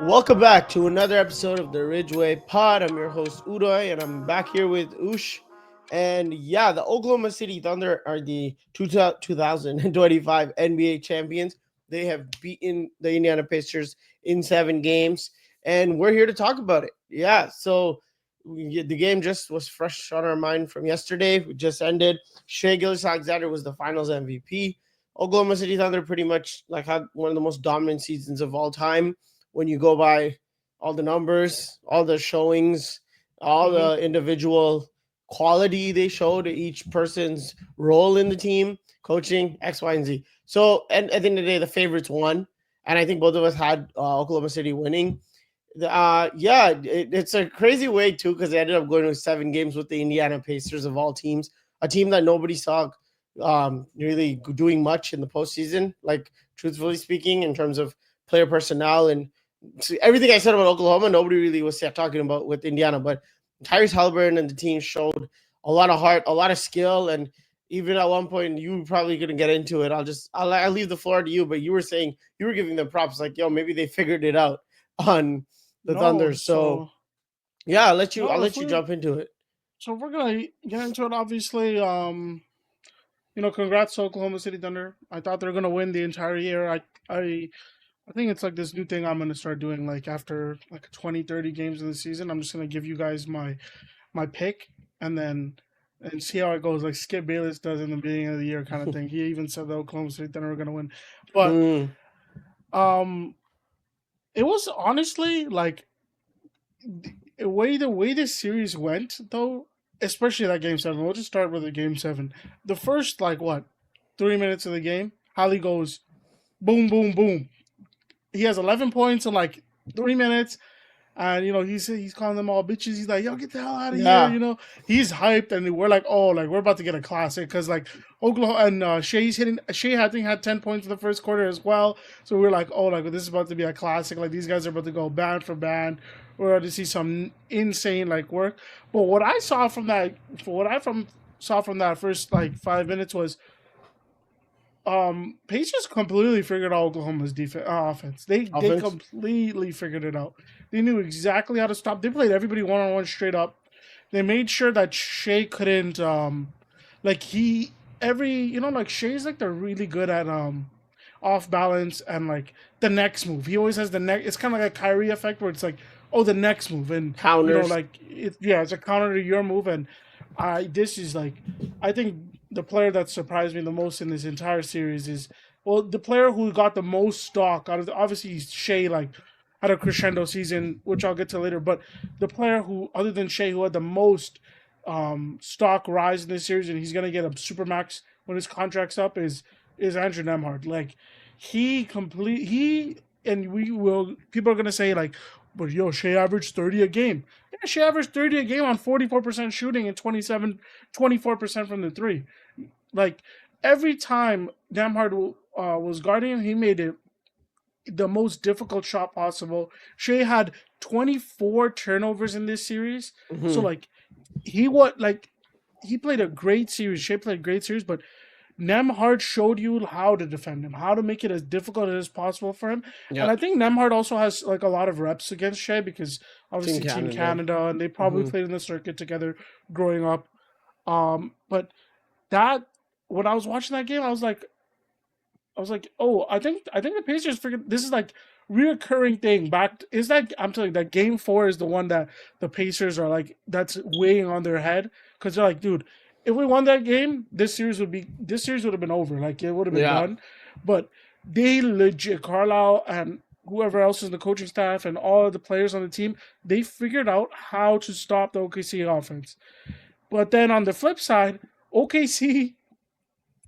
Welcome back to another episode of the Ridgeway Pod. I'm your host Udoy, and I'm back here with Ush. And yeah, the Oklahoma City Thunder are the 2025 NBA champions. They have beaten the Indiana Pacers in 7 games, and we're here to talk about it. Yeah, so the game just was fresh on our mind from yesterday. We just ended. Shea Gilgeous-Alexander was the Finals MVP. Oklahoma City Thunder pretty much like had one of the most dominant seasons of all time when you go by all the numbers, all the showings, all Mm-hmm. the individual quality they showed each person's role in the team, coaching, X, Y, and Z. So, and at the end of the day, the favorites won. And I think both of us had Oklahoma City winning. It's a crazy way, too, because they ended up going to 7 games with the Indiana Pacers of all teams, a team that nobody saw really doing much in the postseason, like, truthfully speaking, in terms of player personnel and everything I said about Oklahoma, nobody really was talking about with Indiana. But Tyrese Haliburton and the team showed a lot of heart, a lot of skill, and even at one point you were probably going to get into it. I'll leave the floor to you, but you were saying you were giving them props, like, yo, maybe they figured it out on the No, Thunder. So so yeah, I'll no, if let you we're jump into it. so if we're gonna get into it, obviously, congrats to Oklahoma City Thunder. I thought they're gonna win the entire year. I think it's like this new thing I'm gonna start doing. Like after like 20, 30 games in the season, I'm just gonna give you guys my pick and then and see how it goes. Like Skip Bayless does in the beginning of the year, kind of thing. He even said the Oklahoma City Thunder were gonna win, but Mm, um, it was honestly like the way this series went though, especially that game seven. We'll just start with the game seven. The first like what 3 minutes of the game, Holly goes boom, boom, boom. He has 11 points in like 3 minutes. And he's calling them all bitches. He's like, "Yo, get the hell out of here!" yeah, He's hyped, and we're like, "Oh, like we're about to get a classic." Because like Oklahoma and Shea, I think had 10 points in the first quarter as well. So we're like, "Oh, like this is about to be a classic. Like these guys are about to go band for band. We're about to see some insane like work." But what I saw from that, for what I from saw from that first like 5 minutes was Pacers completely figured out Oklahoma's defense offense. They offense. completely figured it out. They knew exactly how to stop. They played everybody one on one straight up. They made sure that Shea couldn't like he every like Shea's like they're really good at off balance and like the next move. He always has the next. It's kind of like a Kyrie effect where it's like, oh, the next move, and Counters. like it's a counter to your move. And I this is like, I think the player that surprised me the most in this entire series is, well, the player who got the most stock out of obviously Shea, like had a crescendo season, which I'll get to later. But the player who, other than Shea, who had the most stock rise in this series, and he's gonna get a supermax when his contract's up, is Andrew Nemhard. Like he and we will people are gonna say like, but yo, Shea averaged 30 a game. Yeah, Shea averaged 30 a game on 44% shooting and 24% from the three. Like every time Nemhard was guarding him, he made it the most difficult shot possible. Shea had 24 turnovers in this series. So Mm-hmm. like he what like he played a great series. Shea played a great series, but Nemhard showed you how to defend him, how to make it as difficult as possible for him. And Yep. I think Nemhard also has like a lot of reps against Shea because Team obviously Team Canada. Canada, and they probably Mm-hmm. played in the circuit together growing up. But that when I was watching that game, oh, I think the Pacers figured this is like reoccurring thing. Is that I'm telling you that game four is the one that the Pacers are like that's weighing on their head because they're like, dude, if we won that game, this series would have been over. Like it would have been Yeah. done. But they legit Carlisle and whoever else is in the coaching staff and all of the players on the team, they figured out how to stop the OKC offense. But then on the flip side, OKC,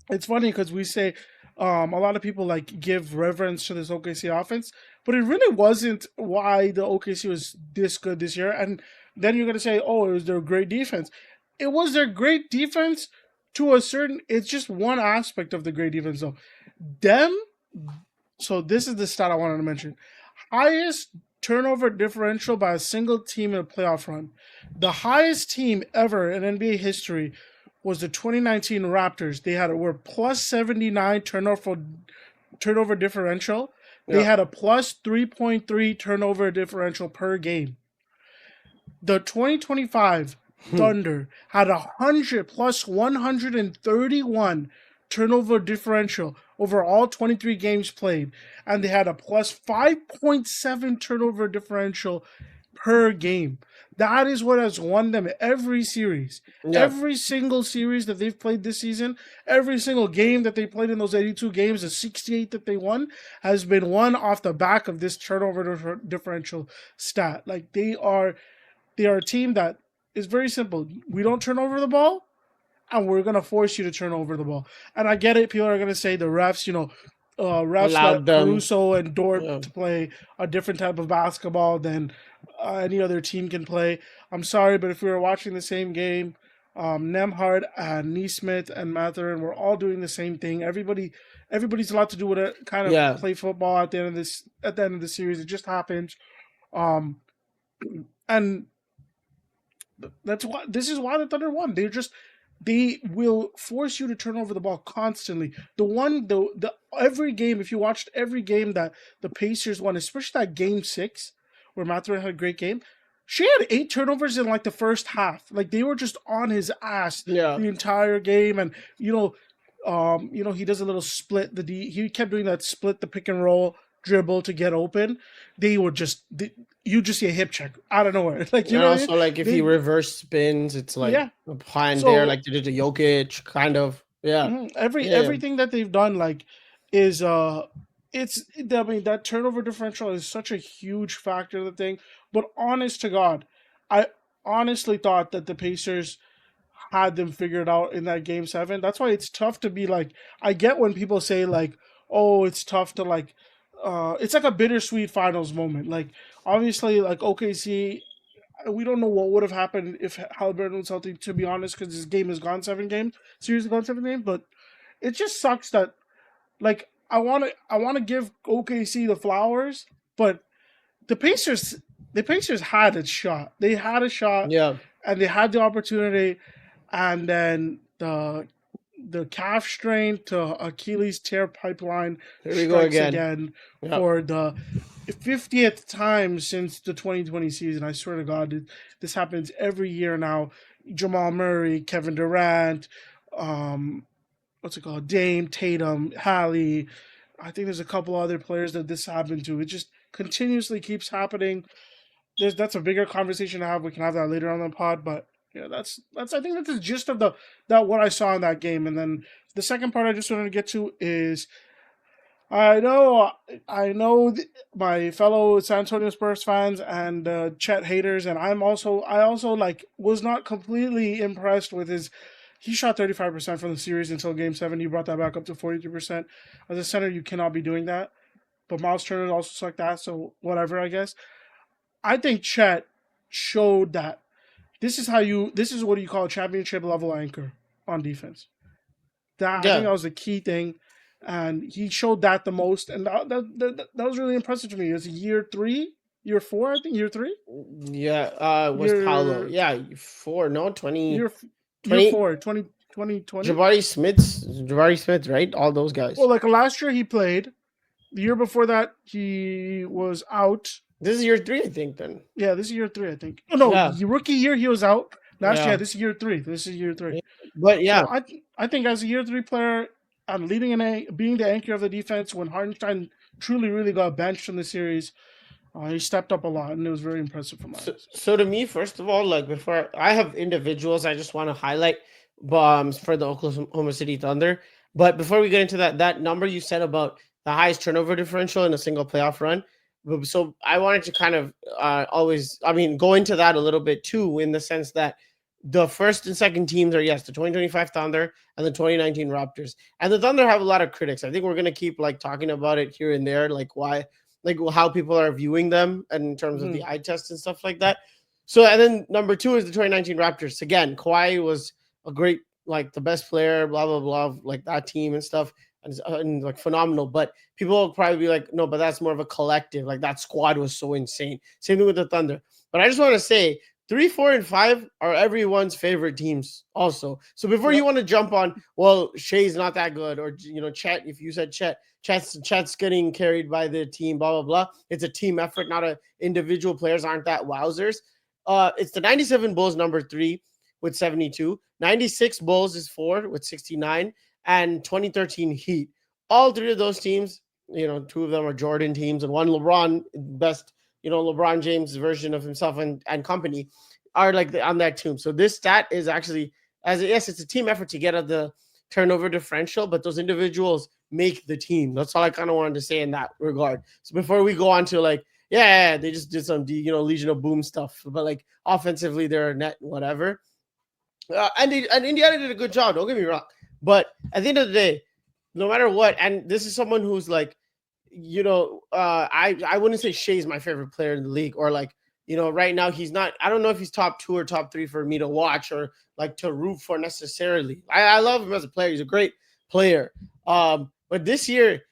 it's funny because we say a lot of people like give reverence to this OKC offense, but it really wasn't why the OKC was this good this year. And then you're gonna say, oh, it was their great defense. It was their great defense to a certain. It's just one aspect of the great defense, though. Them. So this is the stat I wanted to mention: highest turnover differential by a single team in a playoff run. The highest team ever in NBA history was the 2019 Raptors. They were plus 79 turnover differential. They Yeah. had a plus 3.3 turnover differential per game. The 2025 Thunder had 100 plus 131 turnover differential over all 23 games played, and they had a plus 5.7 turnover differential per game. That is what has won them every series. Yeah. Every single series that they've played this season, every single game that they played in those 82 games, the 68 that they won, has been won off the back of this turnover differential stat. Like they are a team that is very simple. We don't turn over the ball, and we're gonna force you to turn over the ball. And I get it. People are gonna say the refs, refs Allowed let them. Caruso and Dort Yeah. to play a different type of basketball than any other team can play. I'm sorry, but if we were watching the same game, Nemhard and Neesmith and Matherin were all doing the same thing. Everybody's allowed to do what kind of Yeah. play football at the end of the series. It just happens. Um, and that's why this is why the Thunder won. They will force you to turn over the ball constantly. The every game, if you watched every game that the Pacers won, especially that game 6 where Mathurin had a great game, she had 8 turnovers in like the first half. Like they were just on his ass Yeah. the entire game, and he does a little split. He kept doing that split, the pick and roll dribble to get open. They were you just see a hip check out of nowhere. Like you And know what I mean? also, like, if he They reverse spins, it's like yeah. behind there, So like they did to Jokic, kind of. Yeah. Yeah. everything that they've done like is it's I mean that turnover differential is such a huge factor of the thing. But honest to God, I honestly thought that the Pacers had them figured out in that game 7. That's why it's tough to be like I get when people say like, oh, it's tough to like it's like a bittersweet finals moment. Like obviously like OKC, we don't know what would have happened if Haliburton was healthy, to be honest, because his game is gone 7 games. Series has gone 7 games, but it just sucks that like I want to give OKC the flowers, but the Pacers the Pacers had a shot. They had a shot Yeah. and they had the opportunity, and then the calf strain to Achilles tear pipeline Here we go strikes again. again Yeah. for the 50th time since the 2020 season. I swear to God, this happens every year now. Jamal Murray, Kevin Durant, um, what's it called? Dame, Tatum, Hallie. I think there's a couple other players that this happened to. It just continuously keeps happening. That's a bigger conversation to have. We can have that later on the pod, but yeah, that's I think that's the gist of that what I saw in that game. And then the second part I just wanted to get to is I know my fellow San Antonio Spurs fans and Chet haters, and I also like was not completely impressed with his. He shot 35% from the series until Game 7. He brought that back up to 43%. As a center, you cannot be doing that. But Miles Turner also sucked that, so whatever, I guess. I think Chet showed that this is what you call a championship level anchor on defense. I think Yeah. that was the key thing, and he showed that the most, and that was really impressive to me. It was year 3, year 4, I think year 3, Yeah. Was Paolo? year Yeah. 4. No. 20. year year 20. 4, 2020. Jabari Smith, right? All those guys. Well, like last year he played. The year before that he was out. This is year 3, I think. Then. Yeah, this is year 3, I think. Oh no, Yeah. rookie year he was out. Last year, Yeah. this is year 3. This is year 3. Yeah. But yeah. So I think as a year 3 player and being the anchor of the defense when Hardenstein truly really got benched in the series, he stepped up a lot and it was very impressive for my eyes. So to me, first of all, like before I have individuals, I just want to highlight for the Oklahoma City Thunder. But before we get into that number you said about the highest turnover differential in a single playoff run. So I wanted to kind of go into that a little bit too, in the sense that the first and second teams are, yes, the 2025 Thunder and the 2019 Raptors. And the Thunder have a lot of critics. I think we're gonna keep like talking about it here and there, like why, like how people are viewing them and in terms of the eye test and stuff like that. So and then number 2 is the 2019 Raptors. Again, Kawhi was a great, like the best player, blah blah blah, like that team and stuff, and like phenomenal. But people will probably be like, no, but that's more of a collective. Like that squad was so insane. Same thing with the Thunder. But I just want to say 3, 4, and 5 are everyone's favorite teams also. So before you Yep. want to jump on, well, Shea's not that good, or Chet, if you said Chet's getting carried by the team, blah blah blah. It's a team effort, not a individual players aren't that wowzers. It's the 97 Bulls number 3 with 72. 96 Bulls is 4 with 69, and 2013 Heat. All three of those teams, two of them are Jordan teams, and one LeBron, best, LeBron James version of himself and company, are like on that team. So this stat is actually, yes, it's a team effort to get at the turnover differential, but those individuals make the team. That's all I kind of wanted to say in that regard. So before we go on to like, yeah, they just did some, Legion of Boom stuff, but like offensively, they're a net whatever. And Indiana did a good job. Don't get me wrong, but at the end of the day, no matter what, and this is someone who's like, I wouldn't say Shea's my favorite player in the league, or like, right now he's not. I don't know if he's top 2 or top 3 for me to watch or like to root for necessarily. I love him as a player. He's a great player. But this year,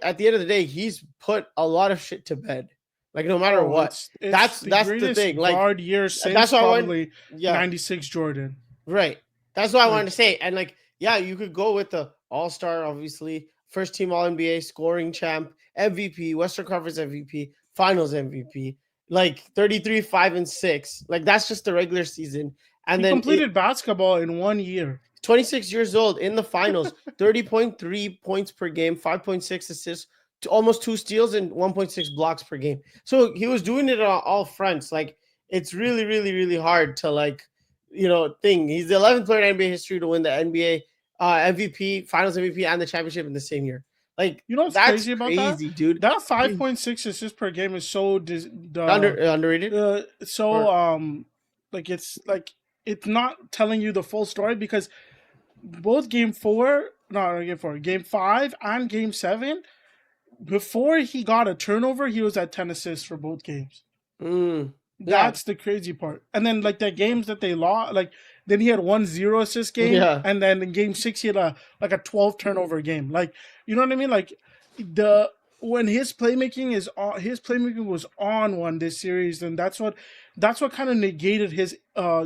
at the end of the day, he's put a lot of shit to bed. Like no matter what, it's that's the thing. Like guard year since that's why probably 96 Jordan. Right. That's what I wanted to say. And like, yeah, you could go with the All-Star, obviously, first team All-NBA, scoring champ, MVP, Western Conference MVP, Finals MVP, like 33, 5, and 6. Like that's just the regular season. And he then completed basketball in 1 year. 26 years old in the finals, 30.3 points per game, 5.6 assists, almost 2 steals, and 1.6 blocks per game. So he was doing it on all fronts. Like it's really, really, really hard to like, thing. He's the 11th player in NBA history to win the NBA MVP, Finals MVP, and the championship in the same year. Like, what's that's crazy about that, dude? That 5.6 assists per game is so underrated. Like it's not telling you the full story, because both game 5 and game 7, before he got a turnover, he was at 10 assists for both games. That's the crazy part. And then like the games that they lost, like then he had 1 0 assist game, and then in game 6 he had a 12 turnover game. Like, you know what I mean? Like when his playmaking was on one this series, then that's what kind of negated his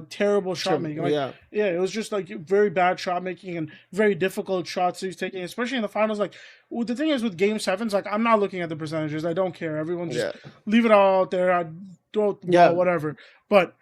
terrible shot making. Like, it was just like very bad shot making and very difficult shots he was taking, especially in the finals. Like, the thing is with game 7s, like I'm not looking at the percentages. I don't care. Everyone just leave it all out there. I don't whatever. But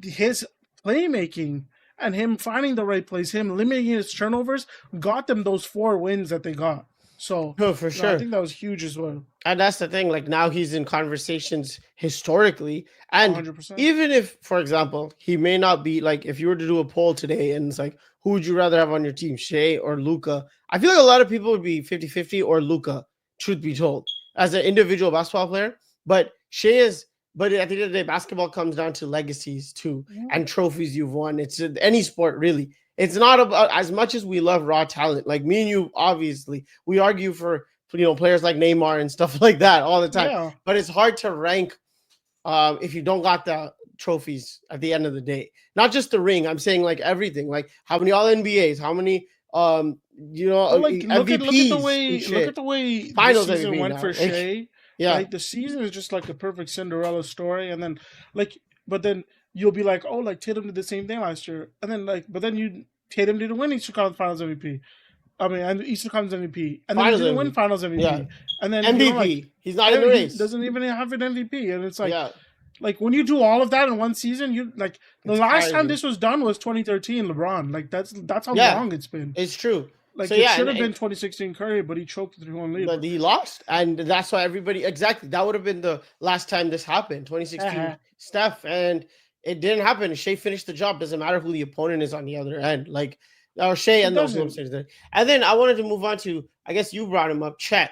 his playmaking and him finding the right place, him limiting his turnovers, got them those 4 wins that they got. So for sure, I think that was huge as well. And that's the thing. Like now he's in conversations historically, and 100%. Even if, for example, he may not be like, if you were to do a poll today and it's like, who would you rather have on your team, Shea or Luka? I feel like a lot of people would be 50-50 or Luka, truth be told, as an individual basketball player. But Shea is. But at the end of the day, basketball comes down to legacies too, and trophies you've won. It's any sport, really. It's not about, as much as we love raw talent. Like me and you, obviously, we argue for players like Neymar and stuff like that all the time. Yeah. But it's hard to rank if you don't got the trophies at the end of the day. Not just the ring. I'm saying like everything. Like how many All NBAs? How many like MVPs? Look at the way Finals the season MVP went now. for Shea. Yeah, like the season is just like the perfect Cinderella story, and then but then you'll be like, oh, like Tatum did the same thing last year, and then Tatum didn't win Eastern Conference Finals MVP. I mean, and Eastern Conference MVP, and then he didn't win Finals MVP, and then MVP. He's not in the race. He doesn't even have an MVP, and it's like, like when you do all of that in one season, you like the last time this was done was 2013 LeBron. Like that's how long it's been. It's true. Like it should have been 2016 Curry, but he choked the 3-1 lead. But he lost, and that's why everybody that would have been the last time this happened, 2016 Steph, and it didn't happen. Shea finished the job. Doesn't matter who the opponent is on the other end, like or Shea and those. And then I wanted to move on to, I guess you brought him up, Chet.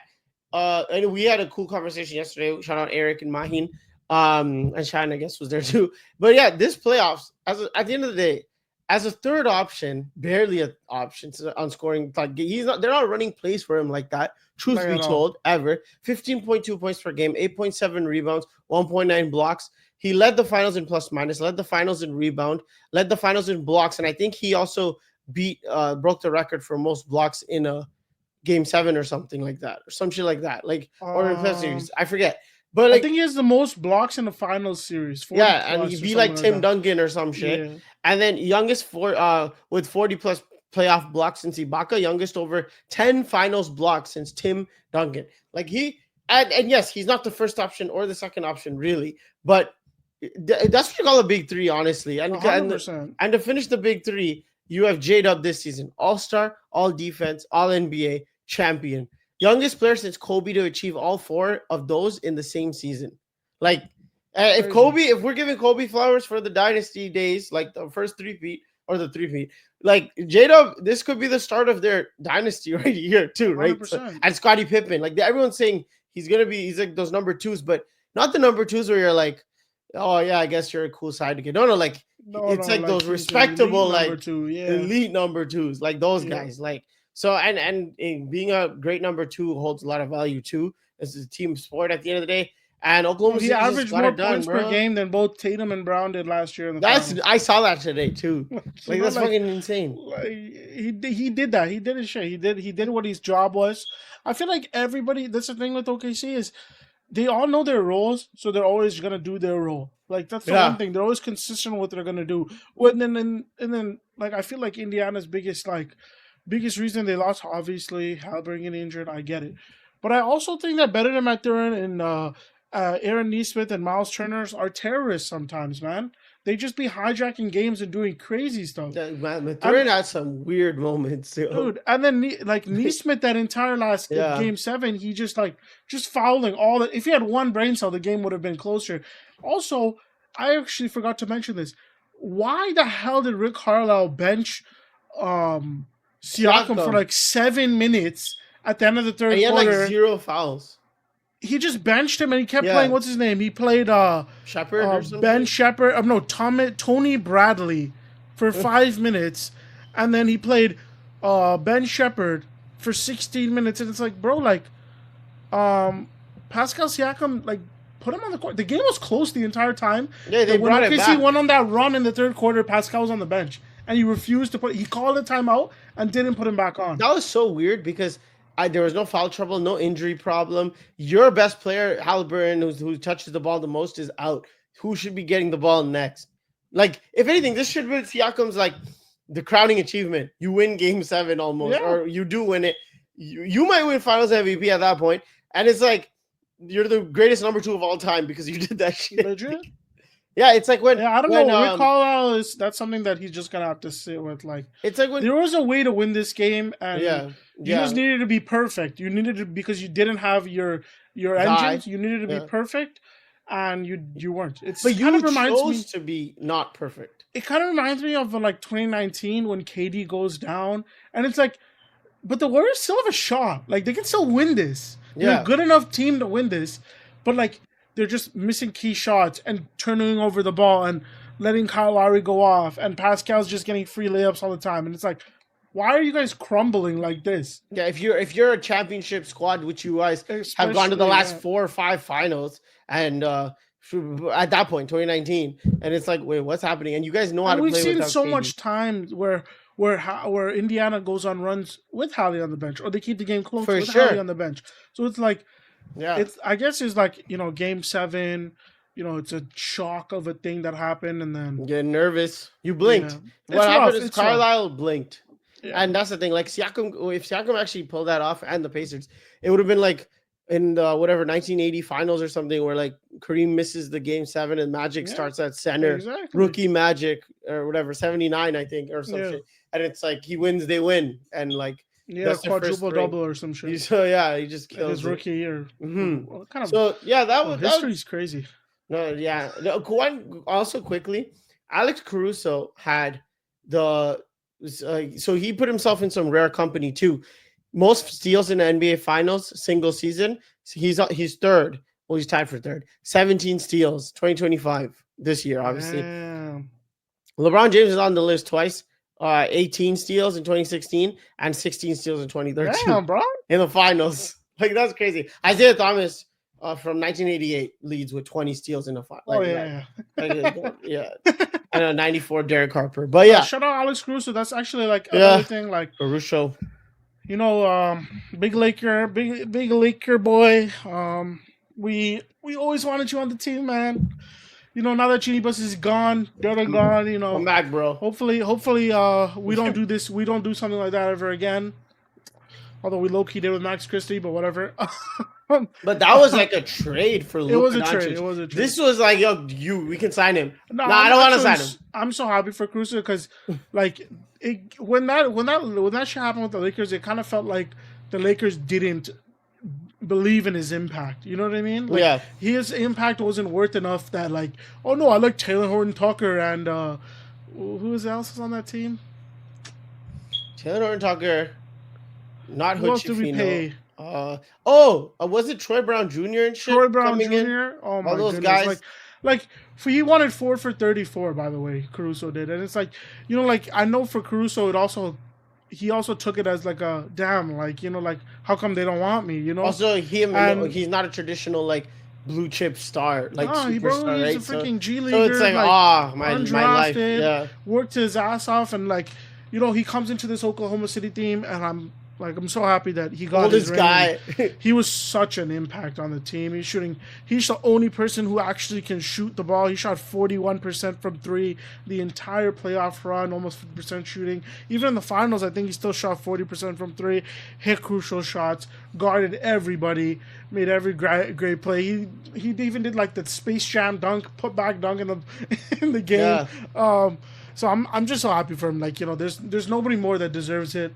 And we had a cool conversation yesterday. Shout out Eric and Mahin, and Shine, I guess, was there too. But yeah, this playoffs, at the end of the day, as a third option, barely an option on scoring. Like they're not running plays for him like that. Truth be told, ever. 15.2 points per game, 8.7 rebounds, 1.9 blocks. He led the finals in plus minus, led the finals in rebound, led the finals in blocks, and I think he also broke the record for most blocks in a game 7 or something like that, or some shit like that, like or in plus series. I forget. But I like, think he has the most blocks in the finals series, 40 yeah, and plus he'd or be like something like Tim that. Duncan or some shit. Yeah. And then youngest with 40 plus playoff blocks since Ibaka, youngest over 10 finals blocks since Tim Duncan. Like and yes, he's not the first option or the second option really, but that's what you call a big three, honestly. And 100%. and to finish the big three, you have J-Dub this season, All-Star, All Defense, All NBA champion, youngest player since Kobe to achieve all four of those in the same season. Like, if we're giving Kobe flowers for the dynasty days, like the first 3 feet or the 3 feet, like J-Dub, this could be the start of their dynasty right here too, right? So, 100%. and Scottie Pippen, like everyone's saying he's like those number twos, but not the number twos where you're like, oh yeah, I guess you're a cool side to get. No, like it's like those respectable, like two. Yeah. elite number twos, like those Yeah. guys. Like so, and being a great number two holds a lot of value too. This is a team sport at the end of the day. And Oklahoma He City just averaged got more it done, points bro. per game than both Tatum and Brown did last year in the finals. I saw that today too. Like that's fucking insane. Like, he did that. He did his shit. He did what his job was. I feel like everybody. That's the thing with OKC is they all know their roles, so they're always gonna do their role. Like that's the one thing. They're always consistent with what they're gonna do. And then like I feel like Indiana's biggest reason they lost, obviously Haliburton getting injured. I get it, but I also think that better than Matt Duran and Aaron Nesmith and Miles Turner are terrorists sometimes, man. They just be hijacking games and doing crazy stuff. Mathurin had some weird moments too. Dude, and then like Nesmith, that entire last game 7, he just fouling all that. If he had one brain cell, the game would have been closer. Also, I actually forgot to mention this. Why the hell did Rick Carlisle bench Siakam for like 7 minutes at the end of the third quarter? He had like 0 fouls. He just benched him and he kept playing. What's his name? He played Shepard or something? Ben Shepard. No, Tony Bradley for 5 minutes, and then he played Ben Shepard for 16 minutes. And it's like, bro, like Pascal Siakam, like put him on the court. The game was close the entire time. Yeah, they brought it back. He went on that run in the third quarter. Pascal was on the bench, and he refused to put. He called a timeout and didn't put him back on. That was so weird because there was no foul trouble, no injury problem. Your best player, Haliburton, who touches the ball the most, is out. Who should be getting the ball next? Like, if anything, this should be Siakam's like the crowning achievement. You win Game 7 almost, or you do win it. You might win Finals MVP at that point, and it's like you're the greatest number 2 of all time because you did that shit. Legit. Yeah, it's like when I don't know. Rick Carlisle that's something that he's just gonna have to sit with. Like, it's like when there was a way to win this game, and you just needed to be perfect. You needed to, because you didn't have your engines. You needed to be perfect, and you weren't. But you chose to be not perfect. It kind of reminds me of like 2019 when KD goes down, and it's like, but the Warriors still have a shot. Like, they can still win this. They're a good enough team to win this, but like, they're just missing key shots and turning over the ball and letting Kyle Lowry go off, and Pascal's just getting free layups all the time. And it's like, why are you guys crumbling like this? Yeah, if you're a championship squad, which you guys have gone to the last 4 or 5 finals, and at that point, 2019, and it's like, wait, what's happening? And you guys know how to play without KD. We've seen so much time where Indiana goes on runs with Hallie on the bench, or they keep the game close with Hallie on the bench. So it's like, I guess it's like, Game 7, it's a shock of a thing that happened, and then you get nervous. You blinked. What happened is Carlisle blinked. Yeah. And that's the thing. Like, if Siakam actually pulled that off, and the Pacers, it would have been like in the 1980 finals or something, where like Kareem misses the Game 7 and Magic starts at center. Exactly. Rookie Magic or whatever, 79, I think, or some shit. And it's like he wins, they win, and like. Yeah, quadruple double or some shit. So he just kills his rookie year. What kind of? So that history's crazy. No, one also quickly, Alex Caruso had so he put himself in some rare company too. Most steals in the NBA Finals single season. He's third. Well, he's tied for third. 17 steals, 2025 this year, obviously. Damn. LeBron James is on the list twice. 18 steals in 2016 and 16 steals in 2013. Damn, bro. In the finals. Like, that's crazy. Isaiah Thomas from 1988 leads with 20 steals in the finals. And 94 Derek Harper. But shout out Alex Caruso. That's actually like another thing. Like, Caruso. Big Laker boy. We always wanted you on the team, man. Now that Genie Bus is gone, they're gone. Come back, bro. Hopefully, we don't do this. We don't do something like that ever again. Although we low key did with Max Christie, but whatever. But that was like a trade for Luka. It was a trade. This was like, yo, we can sign him. No, I don't want to sign him. I'm so happy for Caruso because, like, when that shit happened with the Lakers, it kind of felt like the Lakers didn't believe in his impact. You know what I mean? Like, yeah. His impact wasn't worth enough that, like, oh no, I like Taylor Horton Tucker and who else is on that team? Taylor Horton Tucker. Not who else did we pay? Was it Troy Brown Jr. and shit? Troy Brown Jr. In? Oh my those goodness. guys. Like he wanted 4 for 34, by the way, Caruso did. And it's like, like I know for Caruso he also took it as like a damn, like, like how come they don't want me, Also he's not a traditional like blue chip star, like superstar, he's a freaking G leaguer. So it's like, my life. Yeah. Worked his ass off and like, he comes into this Oklahoma City team and I'm so happy that he got this guy. He was such an impact on the team. He's the only person who actually can shoot the ball. He shot 41% from 3 the entire playoff run, almost 50% shooting. Even in the finals, I think he still shot 40% from 3, hit crucial shots, guarded everybody, made every great play. He even did like the Space Jam dunk, put back dunk in the game. Yeah. So I'm just so happy for him. Like, there's nobody more that deserves it.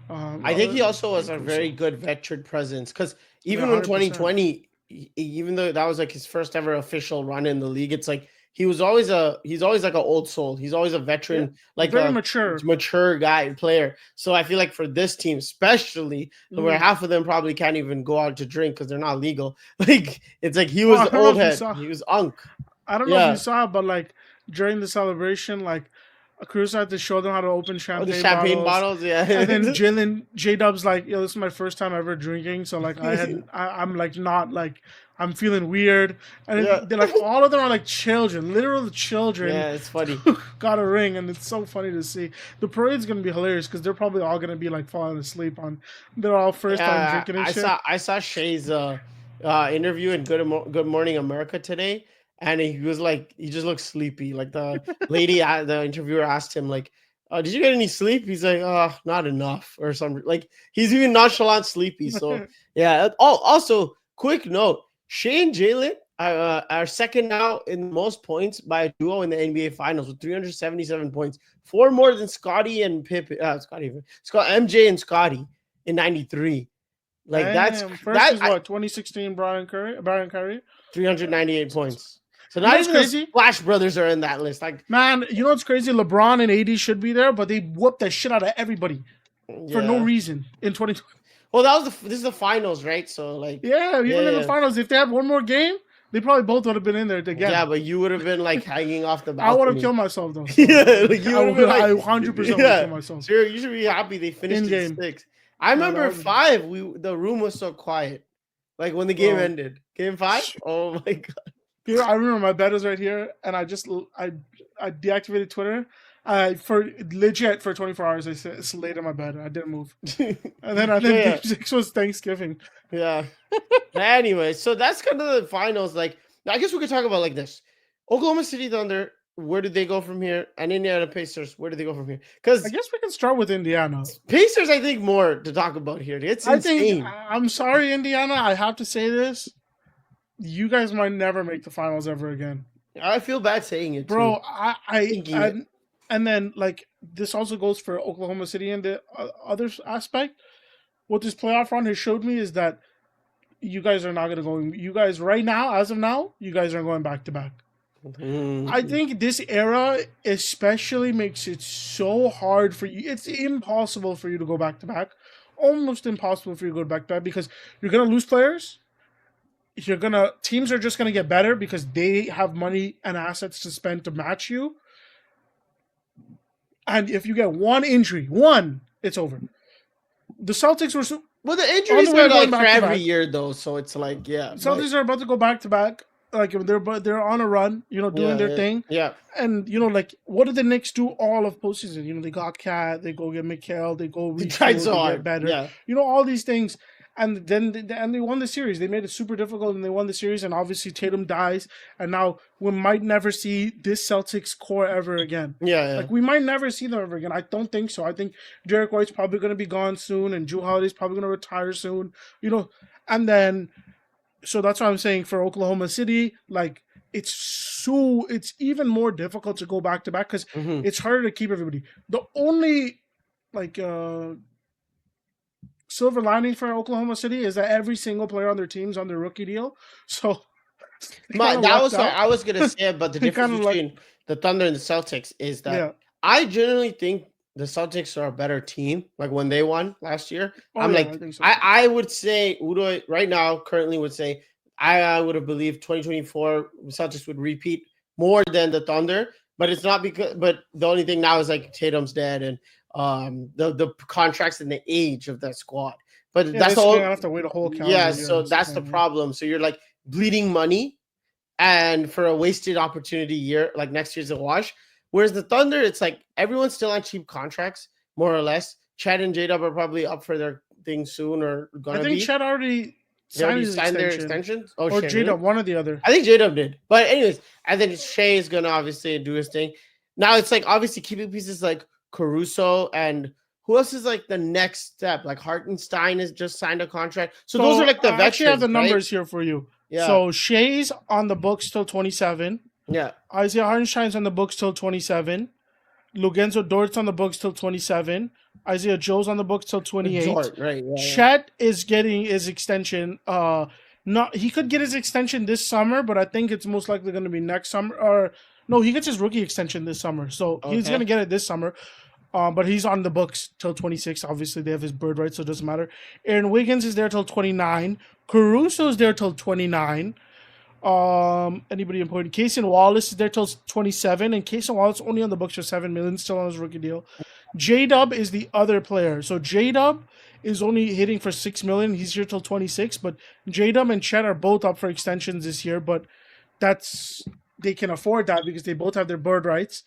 I think he also was a very good veteran presence because even in 2020, even though that was like his first ever official run in the league, it's like he's always like an old soul. He's always a veteran, like very a mature guy player. So I feel like for this team, especially where half of them probably can't even go out to drink because they're not legal. Like it's like he was old head. He was unk. I don't know if you saw, but like during the celebration, like Caruso had to show them how to open champagne bottles, yeah. And then J-Dub's like, yo, this is my first time ever drinking, so like I'm like not like I'm feeling weird. And they're like all of them are like children, literal children. Yeah, it's funny. Got a ring, and it's so funny to see. The parade's gonna be hilarious because they're probably all gonna be like falling asleep on. They're all first time drinking and shit. I saw Shay's interview in Good Morning America today. And he was like, he just looked sleepy. Like the lady, the interviewer asked him, like, did you get any sleep? He's like, not enough or something. Like he's even nonchalant sleepy. So yeah. Also, quick note: Shea and Jalen are second now in most points by a duo in the NBA Finals with 377 points, 4 more than Scotty and MJ and Scotty in '93. Like that's is what 2016 Brian Curry 398 points. So not even crazy. The Splash Brothers are in that list. Like, man, you know what's crazy? LeBron and AD should be there, but they whooped the shit out of everybody for no reason in 2020. Well, this is the finals, right? So like, even in the finals, if they had one more game, they probably both would have been in there together. Yeah, but you would have been like hanging off the balcony. I would have killed myself though. So. Like, you would have been like, I 100% would have killed myself. Sure, you should be happy they finished in 6. I remember 5. The room was so quiet, like when the game ended. Game 5. Oh my god. Dude, I remember my bed was right here, and I deactivated Twitter. For 24 hours, I laid in my bed. I didn't move. And then Game 6 was Thanksgiving. Yeah. Anyway, so that's kind of the finals. Like, I guess we could talk about like this: Oklahoma City Thunder. Where did they go from here? And Indiana Pacers. Where do they go from here? Because I guess we can start with Indiana. Pacers, I think, more to talk about here. It's insane. I'm sorry, Indiana. I have to say this. You guys might never make the finals ever again. I feel bad saying it, bro. And then like this also goes for Oklahoma City and the other aspect. What this playoff run has showed me is that you guys are not going to go. You guys right now, as of now, you guys are going back to back. Mm-hmm. I think this era especially makes it so hard for you. It's impossible for you to go back to back. Almost impossible for you to go back to back because you're going to lose players. Teams are just gonna get better because they have money and assets to spend to match you. And if you get one injury, it's over. The Celtics were the injuries are like for every year though, so it's like Celtics are about to go back to back. Like they're on a run, doing their thing. Yeah. And like what did the Knicks do all of postseason? They got Cat, they go get Mikal, they go retool, to get better. Yeah. All these things. and they won the series. They made it super difficult, and they won the series. And obviously Tatum dies, and now we might never see this Celtics core ever again. Yeah. Like we might never see them ever again. I don't think so. I think Derek White's probably going to be gone soon, and Jrue Holiday's probably going to retire soon. And then so that's what I'm saying for Oklahoma City. Like it's even more difficult to go back to back because it's harder to keep everybody. The only like silver lining for Oklahoma City is that every single player on their team's on their rookie deal. So that was what I was gonna say about the difference between the Thunder and the Celtics is that I generally think the Celtics are a better team. Like when they won last year, I would say Udo right now currently would say I would have believed 2024 Celtics would repeat more than the Thunder, but it's not because. But the only thing now is like Tatum's dead and the contracts and the age of that squad. But that's all. I have to wait a whole calendar year. So that's the problem. So you're like bleeding money, and for a wasted opportunity year, like next year's a wash. Whereas the Thunder, it's like everyone's still on cheap contracts, more or less. Chet and J-Dub are probably up for their thing soon or gonna be. I think Chet already signed their extensions. Oh, or J-Dub, one or the other. I think J-Dub did. But anyways, I think Shea is gonna obviously do his thing. Now it's like obviously keeping pieces like Caruso and who else is like the next step? Like Hartenstein has just signed a contract. So those are like the veterans. I actually have the numbers here for you. Yeah. So Shea's on the books till 27. Yeah. Isaiah Hartenstein's on the books till 27. Luguentzo Dort's on the books till 27. Isaiah Joe's on the books till 28. Right. Yeah, Chet is getting his extension. He could get his extension this summer, but I think it's most likely going to be next summer. Or no, he gets his rookie extension this summer, so he's going to get it this summer. But he's on the books till 26. Obviously, they have his bird rights, so it doesn't matter. Aaron Wiggins is there till 29. Caruso's there till 29. Anybody important? Casey Wallace is there till 27, and Casey Wallace only on the books for $7 million, still on his rookie deal. J-Dub is the other player. So J-Dub is only hitting for $6 million. He's here till 26, but J-Dub and Chet are both up for extensions this year, but they can afford that because they both have their bird rights,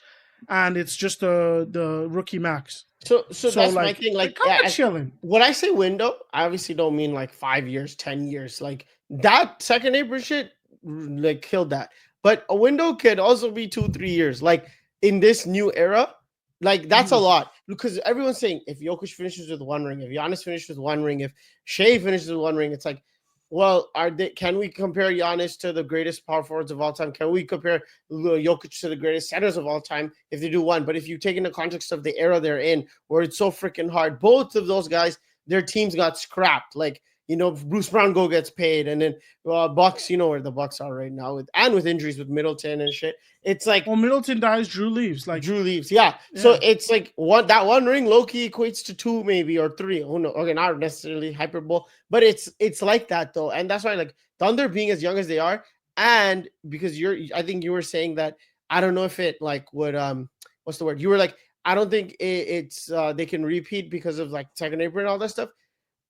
and it's just the rookie max. So that's like, my thing. Like, chilling. When I say window, I obviously don't mean like 5 years, 10 years. Like that second April shit, like killed that. But a window could also be 2-3 years. Like in this new era, like that's a lot because everyone's saying if Jokic finishes with 1 ring, if Giannis finishes with 1 ring, if Shea finishes with 1 ring, it's like, well, can we compare Giannis to the greatest power forwards of all time? Can we compare Jokic to the greatest centers of all time if they do 1? But if you take in the context of the era they're in, where it's so freaking hard, both of those guys, their teams got scrapped. Like, Bruce Brown gets paid, and then Bucks, where the Bucks are right now with injuries with Middleton and shit. It's like, well, Middleton dies, Drew leaves. Yeah. So it's like that 1 ring low-key equates to 2 maybe or 3. Oh no, okay, not necessarily hyperbole, but it's like that though, and that's why like Thunder being as young as they are, and because I think you were saying that I don't know if it like would what's the word? You were like, I don't think it's they can repeat because of like second April and all that stuff.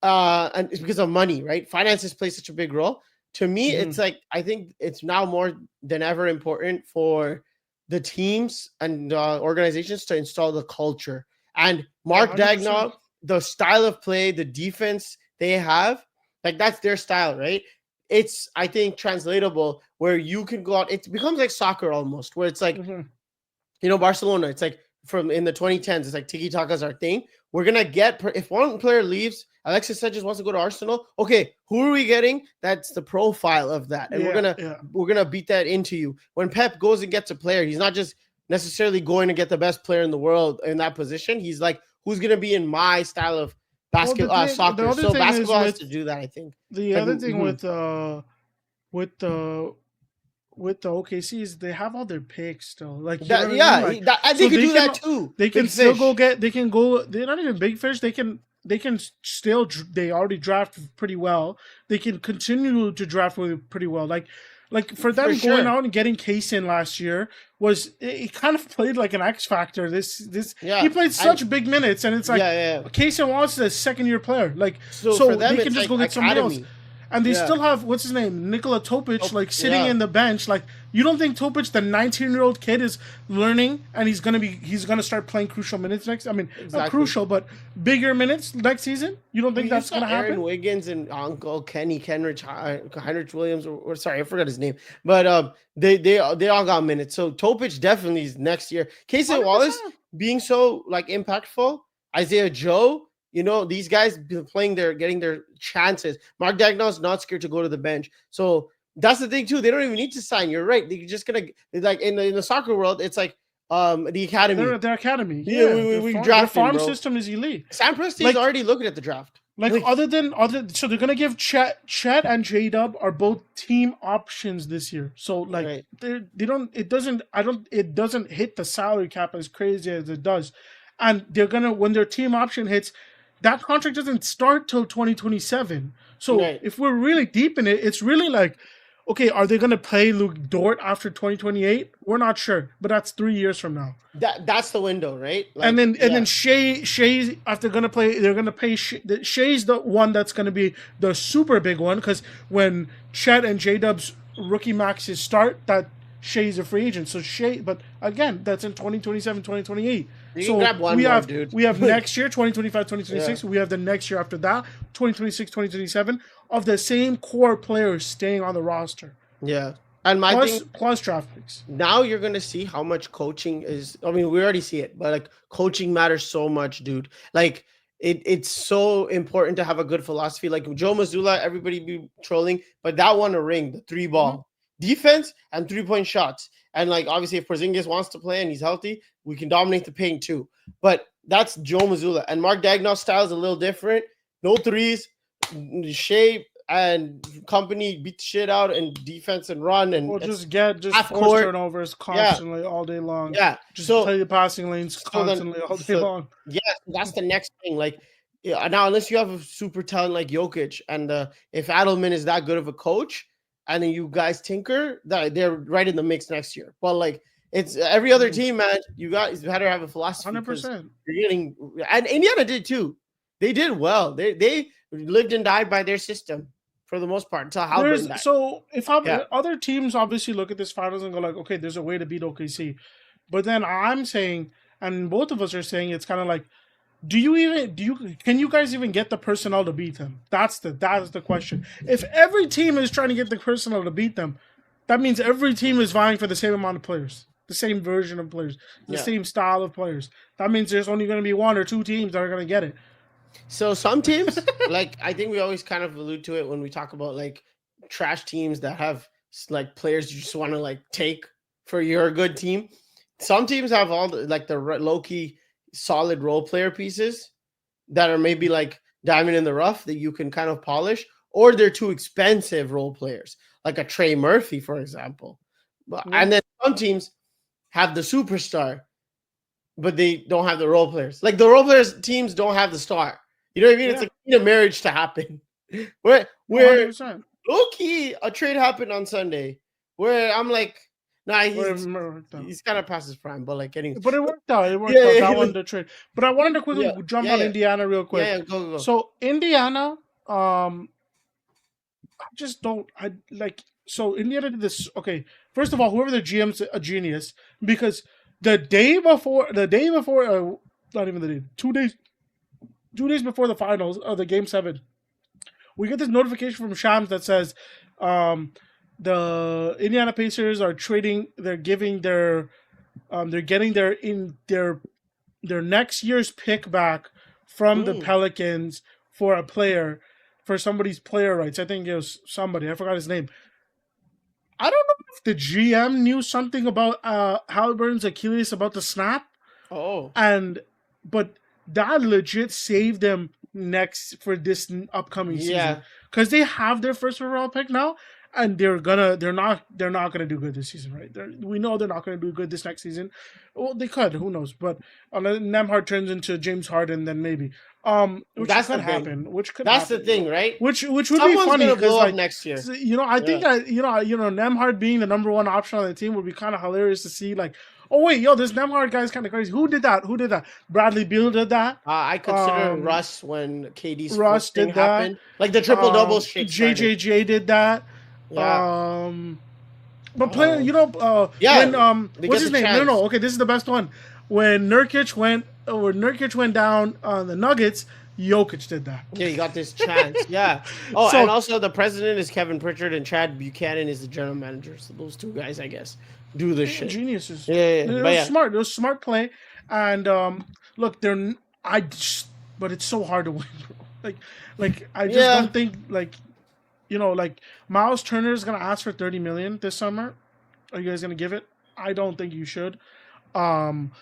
And it's because of money, right? Finances play such a big role. To me, it's like I think it's now more than ever important for the teams and organizations to install the culture. And Mark Daigneault, the style of play, the defense they have, like that's their style, right? It's, I think, translatable where you can go out. It becomes like soccer almost, where it's like, Barcelona, it's like from in the 2010s, it's like tiki-taka is our thing. We're going to get, if one player leaves, Alexis Sanchez wants to go to Arsenal. Okay, who are we getting? That's the profile of that. And we're gonna beat that into you. When Pep goes and gets a player, he's not just necessarily going to get the best player in the world in that position. He's like, who's gonna be in my style of basketball, soccer? So basketball has to do that, I think. The other thing with the OKC is they have all their picks still. Like they can do that too. They can still go get. They can go. They're not even big fish. They can still. They already draft pretty well. They can continue to draft pretty well. Like for them going out and getting Kaysen last year was it kind of played like an X factor. He played such big minutes, and it's like Kaysen Wallace is a second-year player. Like so for them, they can just go get somebody else. and they Yeah. still have what's his name, Nikola Topic, like sitting Yeah. in the bench. Like, you don't think Topic, the 19-year-old kid, is learning and he's gonna start playing crucial minutes next? I mean, not Exactly. crucial, but bigger minutes next season. You don't think You that's saw gonna happen? Aaron Wiggins and Uncle Kenny Kenrich, Heinrich Williams, or sorry, I forgot his name, but they all got minutes. So Topic definitely is next year. Casey Wallace 100%. being so like impactful, Isaiah Joe, these guys getting their chances. Mark Dagnall's not scared to go to the bench. So that's the thing too. They don't even need to sign. You're right. They're just gonna like in the soccer world. It's like the academy. Their academy, Yeah, we their drafted, farm bro. system is elite. Sam Presti's Like- already looking at the draft. Like so they're gonna give Chet and J-Dub are both team options this year. So like Right. it doesn't hit the salary cap as crazy as it does, and they're gonna when their team option hits, that contract doesn't start till 2027. So Right. if we're really deep in it, it's really like, okay, are they gonna play Luke Dort after 2028? We're not sure, but that's 3 years from now. That's the window, right? Like, And then Shay's if they're gonna play, they're gonna pay Shay's the one that's gonna be the super big one, because when Chet and J-Dub's rookie maxes start, that Shay's a free agent. So Shay, but again, that's in 2027, 2028. You so can grab one we more, have dude. we have next year 2025, 2026. We have the next year after that 2026, 2027 of the same core players staying on the roster. Yeah. And my thing Plus draft picks. now, you're gonna see how much coaching is. I mean, we already see it, but like coaching matters so much, dude. Like it's so important to have a good philosophy. Like Joe Mazzulla, everybody be trolling, but that won a ring, the 3-ball defense and 3-point shots. And like obviously, if Porzingis wants to play and he's healthy, we can dominate the paint too. But that's Joe Mazzulla. And Mark Dagnall's style is a little different. No threes, shape and company beat the shit out and defense and run and just half force court. turnovers constantly all day long. Yeah, Just so play the passing lanes constantly all day long. Yeah, that's the next thing. Like now, unless you have a super talent like Jokic, and if Adelman is that good of a coach, and then you guys tinker, that they're right in the mix next year. But like it's every other team, man. You guys better have a philosophy. 100%. You're getting, and Indiana did too. They did well. They lived and died by their system for the most part until Haliburton died. So other teams obviously look at this finals and go like, okay, there's a way to beat OKC, but then I'm saying, and both of us are saying, it's kind of like, can you guys even get the personnel to beat them? That is the question. If every team is trying to get the personnel to beat them, that means every team is vying for the same amount of players, the same version of players, the same style of players. That means there's only going to be one or two teams that are going to get it. So some teams, like I think we always kind of allude to it when we talk about like trash teams that have like players you just want to like take for your good team. Some teams have all the low key solid role player pieces that are maybe like diamond in the rough that you can kind of polish, or they're too expensive role players, like a Trey Murphy, for example. And then some teams have the superstar, but they don't have the role players. Like the role players teams don't have the star. You know what I mean? Yeah. It's like a marriage to happen. Where 100%. low-key a trade happened on Sunday where I'm like, nah, he's kind of past his prime, but like getting. But it worked out. That one the trade. But I wanted to quickly jump on Indiana real quick. Yeah, go. So Indiana, I just don't. I like. So Indiana did this. Okay, first of all, whoever the GM's a genius, because the day before, not even the day, 2 days. 2 days before the finals of the Game 7, we get this notification from Shams that says the Indiana Pacers are trading. They're getting their next year's pick back from the Pelicans for a player, for somebody's player rights. I think it was somebody. I forgot his name. I don't know if the GM knew something about Haliburton's Achilles about the snap. Oh, but that legit saved them for this upcoming season, because they have their first overall pick now, and they're not gonna do good this season, right? We know they're not gonna do good this next season. Well, they could, who knows? But unless Nemhard turns into James Harden, then maybe. Which that's could the happen. thing. Which could that's happen. the thing, right? Which would Someone's be funny gonna blow because up next year. I think that Nemhard being the number one option on the team would be kind of hilarious to see. Like, Oh wait, yo, this Nemhard guy is kind of crazy. Who did that? Who did that? Bradley Beal did that. I consider Russ when KD's foot Russ thing did that. happened, like the triple double shit started. JJJ did that. Yeah. But player, Yeah, when they what's get his the name? No, chance. no, no. Okay, this is the best one. When Nurkic went down on the Nuggets, Jokic did that. Yeah, you got this chance. Yeah. Oh, So and also the president is Kevin Pritchard and Chad Buchanan is the general manager. So those two guys, I guess, do this shit. geniuses. Yeah, yeah, It but was yeah. smart. It was smart play. And look, but it's so hard to win, bro. Like I just Yeah. don't think like Miles Turner is gonna ask for $30 million this summer. Are you guys gonna give it? I don't think you should. Then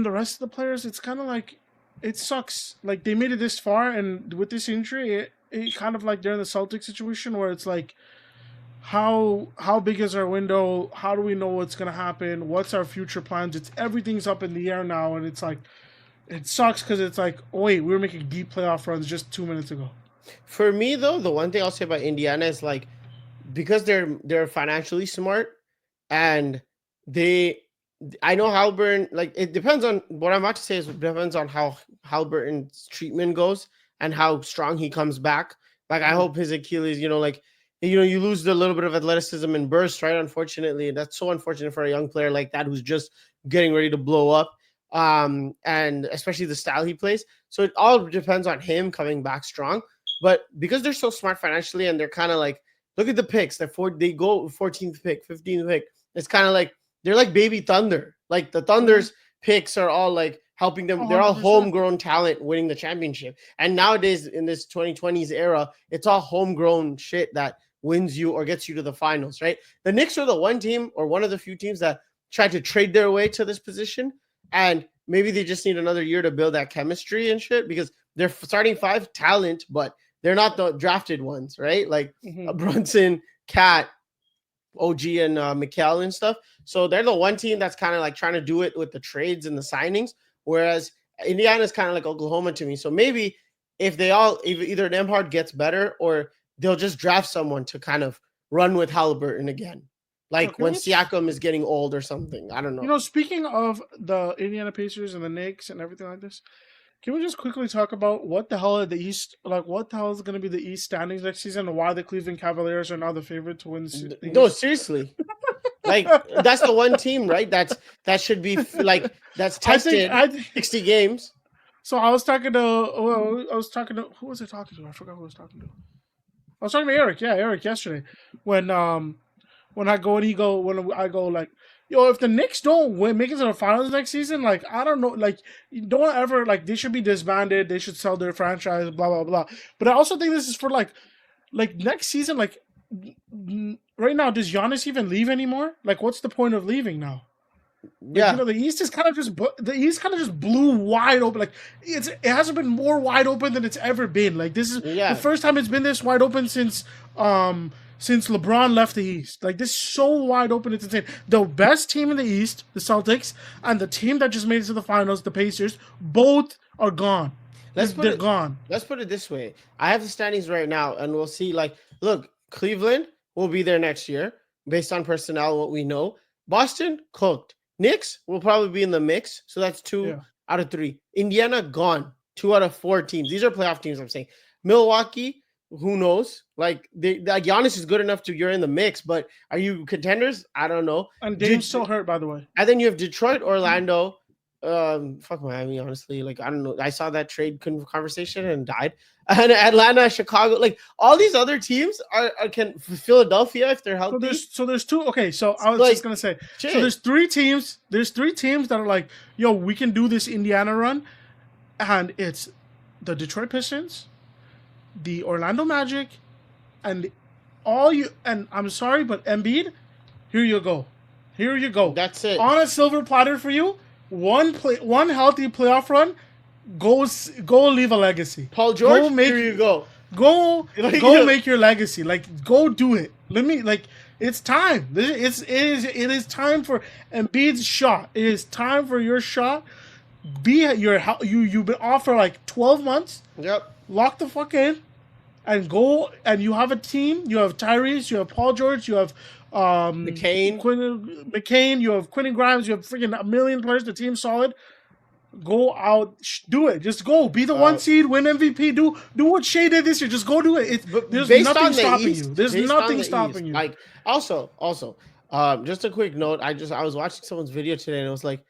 the rest of the players, it's kind of like it sucks. Like they made it this far, and with this injury, it kind of like they're in the Celtics situation where it's like, how big is our window? How do we know what's gonna happen? What's our future plans? Everything's up in the air now, and it's like it sucks because it's like, oh, wait, we were making deep playoff runs just 2 minutes ago. For me though, the one thing I'll say about Indiana is like because they're financially smart and I know Haliburton, like it depends on what I'm about to say is it depends on how Haliburton's treatment goes and how strong he comes back. Like I hope his Achilles, you lose the little bit of athleticism and burst, right? Unfortunately, that's so unfortunate for a young player like that who's just getting ready to blow up. And especially the style he plays. So it all depends on him coming back strong. But because they're so smart financially and they're kind of like, look at the picks. They go 14th pick, 15th pick. It's kind of like they're like baby Thunder. Like the Thunder's picks are all like helping them. They're all 100%. homegrown talent winning the championship. And nowadays in this 2020s era, it's all homegrown shit that wins you or gets you to the finals, right? The Knicks are the one team or one of the few teams that tried to trade their way to this position. And maybe they just need another year to build that chemistry and shit because they're starting five talent, but they're not the drafted ones, right? Like Brunson, Cat, OG, and Mikal and stuff. So they're the one team that's kind of like trying to do it with the trades and the signings, whereas Indiana's kind of like Oklahoma to me. So maybe if they either Nemhard gets better or they'll just draft someone to kind of run with Haliburton again. Like when Siakam is getting old or something. I don't know. Speaking of the Indiana Pacers and the Knicks and everything like this, can we just quickly talk about what the hell are the East, like what the hell is going to be the East standings next season and why the Cleveland Cavaliers are now the favorite to win the No, seriously. Like that's the one team, right? That should be like that's tested 60 games. So I was talking to who was I talking to? I forgot who I was talking to. I was talking to Eric. Yeah, Eric yesterday when I go like, yo, if the Knicks don't make it to the finals next season, like I don't know, like you don't ever like they should be disbanded. They should sell their franchise, blah blah blah. But I also think this is for like next season. Like right now, does Giannis even leave anymore? Like, what's the point of leaving now? Yeah, the East is kind of just blew wide open. Like it hasn't been more wide open than it's ever been. Like this is the first time it's been this wide open since LeBron left the East. Like this is so wide open, it's insane. The best team in the East, the Celtics, and the team that just made it to the finals, the Pacers, both are gone. They're gone. Let's put it this way. I have the standings right now, and we'll see. Like, look, Cleveland will be there next year based on personnel, what we know. Boston cooked. Knicks will probably be in the mix, so that's 2 out of 3. Indiana gone. 2 out of 4 teams. These are playoff teams. I'm saying Milwaukee. Who knows? Like Giannis is good enough you're in the mix, but are you contenders? I don't know. And Dame's still hurt, by the way. And then you have Detroit, Orlando, fuck Miami, honestly. Like I don't know. I saw that trade conversation and died. And Atlanta, Chicago, like all these other teams are can Philadelphia if they're healthy. So there's 2. Okay, so I was just gonna say. Shit. So there's 3 teams. There's 3 teams that are like, yo, we can do this Indiana run, and it's the Detroit Pistons, the Orlando Magic, and and I'm sorry, but Embiid, here you go. That's it. On a silver platter for you. One healthy playoff run. Go leave a legacy. Paul George, here you go. Go make your legacy. Like go do it. It's time. It is time for Embiid's shot. It is time for your shot. You've been off for like 12 months. Yep. Lock the fuck in and go, and you have a team. You have Tyrese, you have Paul George, you have McCain. McCain, you have Quentin Grimes, you have freaking a million players. The team's solid. Go out, do it. Just go. Be the one seed, win MVP. Do what Shea did this year. Just go do it. There's Based nothing on the stopping East, you. There's based on nothing the stopping East, you. Like also, just a quick note. I was watching someone's video today, and it was like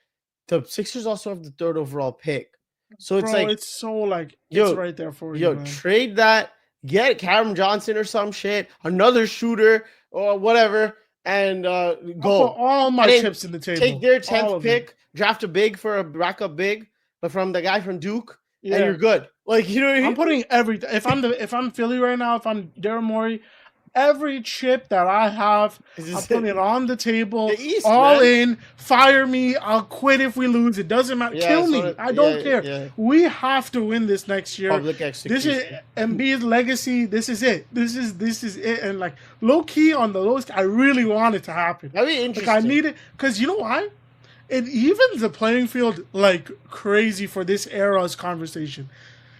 the Sixers also have the 3rd overall pick. So it's Bro, like it's so like yo, it's right there for you, man. trade that, get Cameron Johnson or some shit, another shooter or whatever, and I'll go. put all my And then chips in the table. Take their All 10th of pick, draft a big for a backup big, but from the guy from Duke, Yeah. and you're good. Like, you know what I mean? I'm putting everything. If I'm Philly right now, if I'm Daryl Morey, every chip that I have, I'm putting it on the table. The East, all man. in. Fire me. I'll quit if we lose. It doesn't matter. Yeah, Kill so me. it- I don't yeah, care. yeah. We have to win this next year. Public This execution. is Embiid's legacy. This is it. This is it. And like low key on the lowest, I really want it to happen. That'd be Like interesting. I need it because you know why? It evens the playing field like crazy for this era's conversation.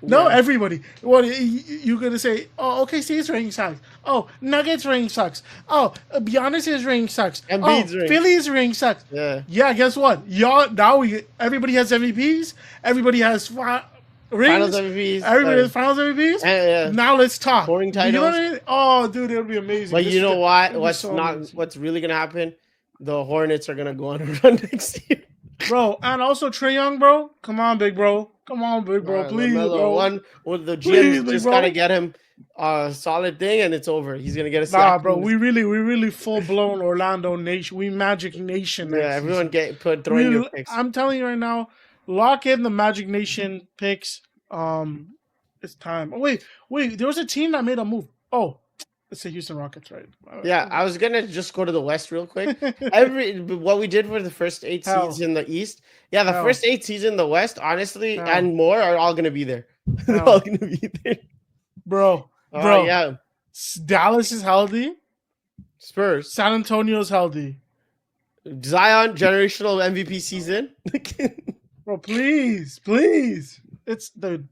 No, Yeah. everybody. What you're gonna say? Oh, OKC's ring sucks. Oh, Nuggets ring sucks. Oh, Giannis's ring sucks. Embiid's oh, ring. Philly's ring sucks. Yeah. Yeah. Guess what? Y'all now everybody has MVPs. Everybody has rings. Finals MVPs. Everybody has finals MVPs. Yeah. Now let's talk. Scoring You know what titles. I mean? Oh, dude, it'll be amazing. But This you know is- what? it'll be so amazing. What's really gonna happen? The Hornets are gonna go on a run next year. bro? And also Trae Young, bro. Come on, big bro. Come on, big bro. Please, LaMelo, bro. one with the GM Please, just bro. gotta get him a solid thing, and it's over. He's gonna get a Nah, Siakam. bro, we really full blown Orlando nation. We Magic Nation. Yeah, next everyone season. throw in your picks. I'm telling you right now, lock in the Magic Nation picks. It's time. Oh wait, there was a team that made a move. Oh, it's the Houston Rockets, right? Yeah, I was gonna just go to the West real quick. What we did for the first 8 Hell. seeds in the East. Yeah, the Hell. first 8 seeds in the West, honestly, Hell. and more are all gonna be there. They're Hell. all gonna be there. bro. Yeah. Dallas is healthy. Spurs. San Antonio's healthy. Zion generational MVP season. Bro, please. It's the.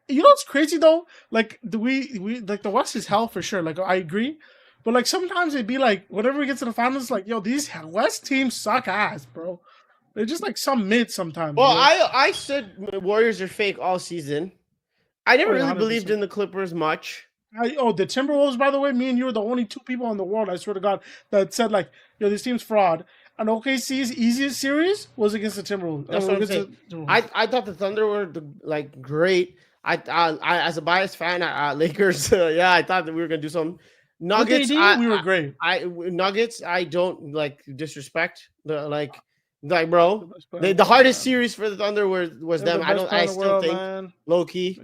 You know what's crazy though? Like we like the West is hell for sure. Like I agree, but like sometimes it'd be like whenever we get to the finals, like yo, these West teams suck ass, bro. They're just like some mid sometimes. Well, bro. I said Warriors are fake all season. I never Oh, yeah, really believed 100%. in the Clippers much. The Timberwolves, by the way, me and you are the only 2 people in the world, I swear to God, that said like, yo, this team's fraud. And OKC's easiest series was against the Timberwolves. That's what I'm saying. I thought the Thunder were great. I as a biased fan, Lakers. Yeah, I thought that we were gonna do some. Nuggets. we were great. Nuggets. I don't like disrespect like bro. The hardest series for the Thunder was them. I still think low key.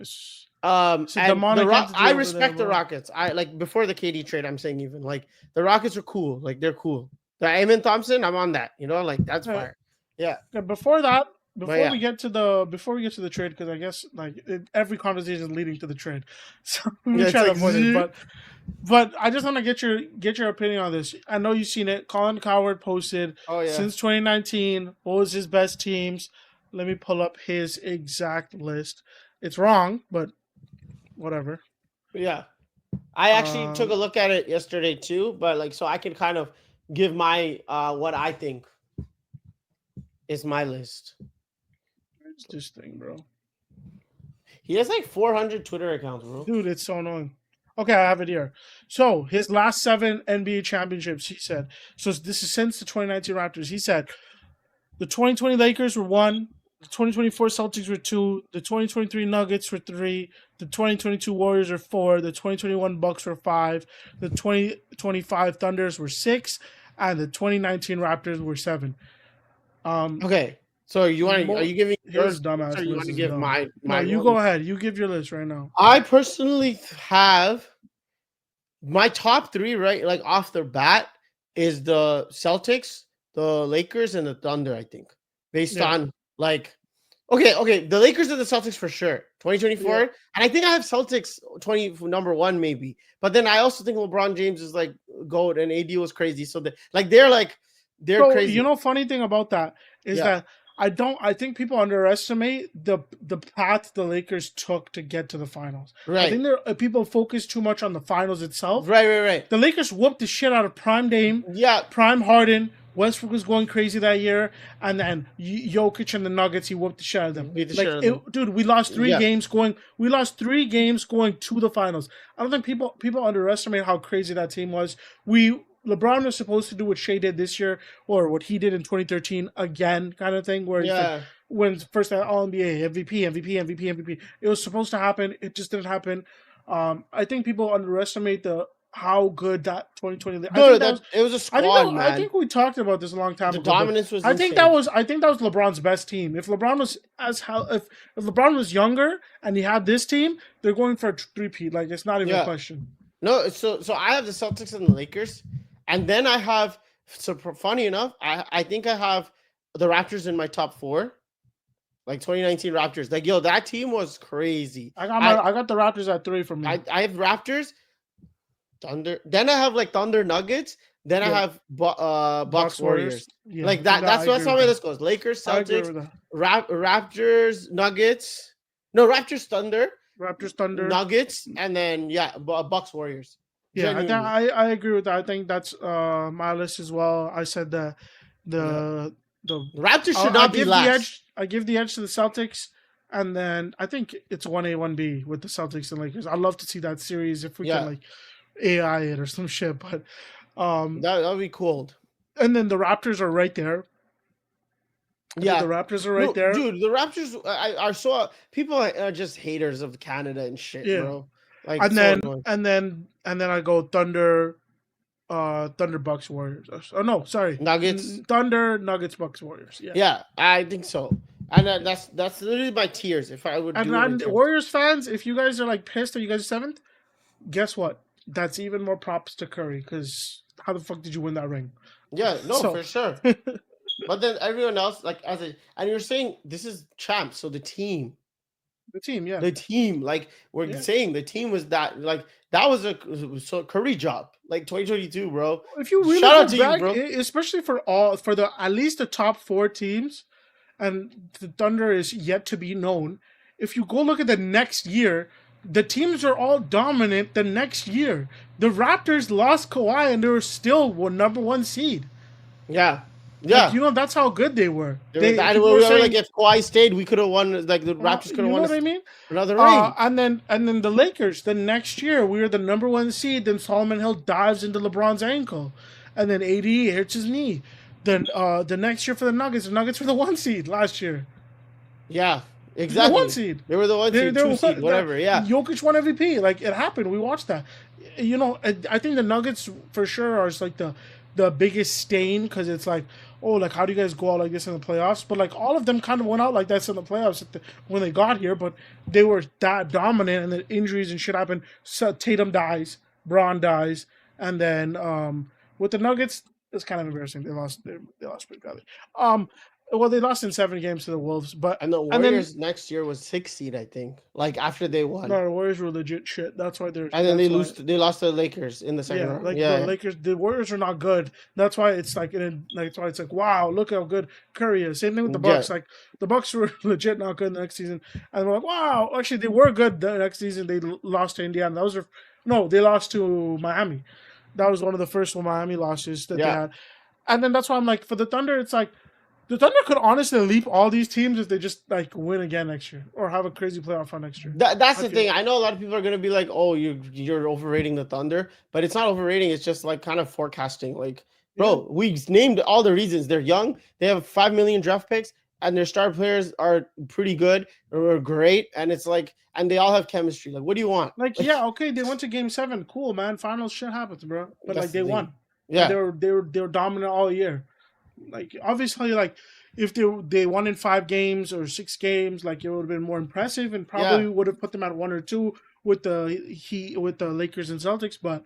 And I respect the Rockets. I like before the KD trade. I'm saying even like the Rockets are cool. Like they're cool. The Amen Thompson, I'm on that. You know, like that's fire. Yeah. Before that, yeah. we get to the trade, because I guess like every conversation is leading to the trade, so we try to avoid it. But I just want to get your opinion on this. I know you've seen it. Colin Cowherd posted. Oh yeah. Since 2019, what was his best teams? Let me pull up his exact list. It's wrong, but whatever. Yeah. I actually took a look at it yesterday too, but like so I can kind of give my what I think is my list. Where's this thing, bro? He has like 400 Twitter accounts, bro. Dude, it's so annoying. Okay, I have it here. So his last 7 NBA championships, he said. So this is since the 2019 Raptors. He said the 2020 Lakers were 1, the 2024 Celtics were 2, the 2023 Nuggets were 3, the 2022 Warriors were 4, the 2021 Bucks were 5, the 2025 Thunders were 6, and the 2019 Raptors were 7. Okay. So are you giving yours dumbass? or you want to give my No, you go ahead. You give your list right now. I personally have my top 3 right like off the bat is the Celtics, the Lakers, and the Thunder, I think. Based on like okay, the Lakers and the Celtics for sure. 2024. And I think I have Celtics number 1 maybe. But then I also think LeBron James is like GOAT and AD was crazy. So they're crazy. You know, funny thing about that is that I think people underestimate the path the Lakers took to get to the finals. I Right. think people focus too much on the finals itself. Right. The Lakers whooped the shit out of Prime Dame, Yeah. Prime Harden. Westbrook was going crazy that year, and then Jokic and the Nuggets, he whooped the shit out of them. Beat the shit out of them. Dude, we lost three Yeah. games going. We lost 3 games going to the finals. I don't think people underestimate how crazy that team was. LeBron was supposed to do what Shea did this year, or what he did in 2013 again, kind of thing, where he's like, when first All NBA, MVP. It was supposed to happen. It just didn't happen. I think people underestimate how good that 2020. It was a squad, man. I think we talked about this a long time ago. Dominance was. I think that was LeBron's best team. If LeBron was if LeBron was younger and he had this team, they're going for a three-peat. Like, it's not even a question. No, so I have the Celtics and the Lakers, and then I have. So funny enough, I think I have the Raptors in my top 4. Like 2019 Raptors. Like, yo, that team was crazy. I got the Raptors at 3 for me. I have Raptors, Thunder. Then I have like Thunder, Nuggets. Then I have Bucks, Warriors. Yeah, like that. That's how my list goes. Lakers, Celtics, Raptors, Nuggets. No, Raptors, Thunder. Nuggets, and then Bucks, Warriors. Yeah, I agree with that. I think that's my list as well. I said the Raptors should not be last. I give the edge to the Celtics, and then I think it's 1A, 1B with the Celtics and Lakers. I'd love to see that series if we can like AI it or some shit, but that would be cool. And then the Raptors are right there. The Raptors are right there, dude. The Raptors are so people are just haters of Canada and shit, bro. Like, and then I go Thunder, Bucks, Warriors. Oh no, sorry, Nuggets, Thunder, Nuggets, Bucks, Warriors. Yeah, I think so. And that's literally my tiers. If I would, and Warriors fans, if you guys are like pissed that you guys are 7th, guess what? That's even more props to Curry, because how the fuck did you win that ring? Yeah, for sure. But then everyone else, like and you're saying this is champs, so the team, like we're saying, the team was that was a Curry job, like 2022, bro. If you really shout out to you, bro, especially for at least the top 4 teams, and the Thunder is yet to be known. If you go look at the next year, the teams are all dominant. The next year, the Raptors lost Kawhi, and they were still number 1 seed. Yeah. Like, that's how good they were. Like, if Kawhi stayed, we could have won. Like, the Raptors could have won. What I mean? Another ring. And then the Lakers. The next year, we were the number 1 seed. Then Solomon Hill dives into LeBron's ankle, and then AD hurts his knee. Then the next year for the Nuggets were the 1 seed last year. Yeah, exactly. The 1 seed. They were the 1 seed, 2 seed, whatever. Yeah. Jokic won MVP. Like, it happened. We watched that. I think the Nuggets for sure are just like the biggest stain, because it's like, oh, like, how do you guys go out like this in the playoffs? But like, all of them kind of went out like this in the playoffs when they got here, but they were that dominant, and then injuries and shit happened. So Tatum dies, Braun dies, and then with the Nuggets, it's kind of embarrassing. They lost pretty badly. Well, they lost in 7 games to the Wolves, and the Warriors next year was 6th seed, I think. Like, after they won. No, the Warriors were legit shit. That's why they're. And then they lost to the Lakers in the second round. The Warriors are not good. That's why it's like, that's why it's like, wow, look how good Curry is. Same thing with the Bucks. Like, the Bucks were legit not good the next season, and we're like, wow, actually they were good the next season. They lost to Indiana. They lost to Miami. That was one of the first Miami losses that they had. And then that's why I'm like, for the Thunder, it's like, the Thunder could honestly leap all these teams if they just like win again next year, or have a crazy playoff run next year. That's the thing. I know a lot of people are gonna be like, "Oh, you're overrating the Thunder," but it's not overrating. It's just like kind of forecasting. Like, bro, we named all the reasons. They're young. They have 5 million draft picks, and their star players are pretty good or great. And it's like, and they all have chemistry. Like, what do you want? Like, yeah, okay, they went to Game 7. Cool, man. Finals shit happens, bro. But like, they won. Yeah, they were dominant all year. Like, obviously, like, if they won in 5 games or 6 games, like, it would have been more impressive, and probably would have put them at 1 or 2 with the Lakers and Celtics, but